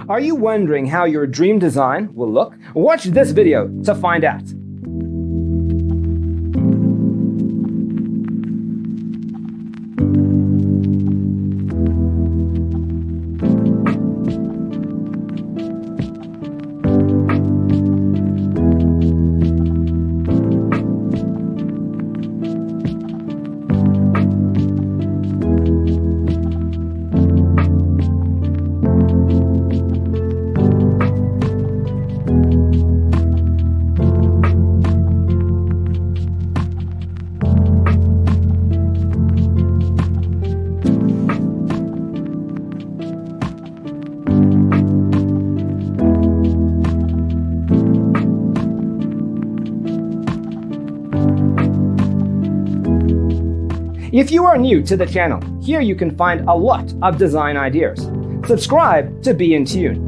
Are you wondering how your dream design will look? Watch this video to find out. If you are new to the channel, here you can find a lot of design ideas. Subscribe to be in tune.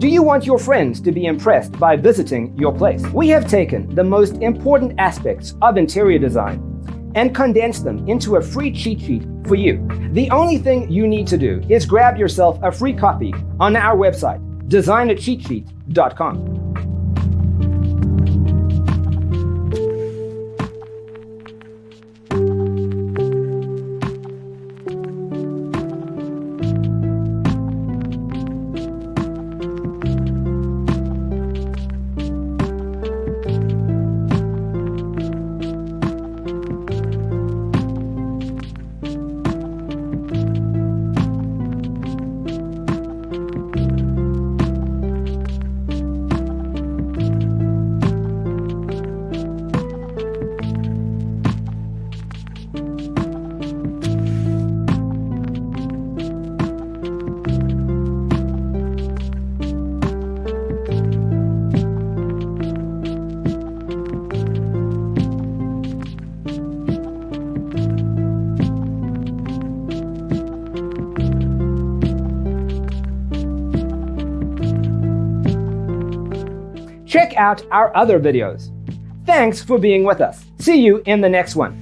Do you want your friends to be impressed by visiting your place? We have taken the most important aspects of interior design and condensed them into a free cheat sheet for you. The only thing you need to do is grab yourself a free copy on our website, designercheatsheet.com. Check out our other videos. Thanks for being with us. See you in the next one.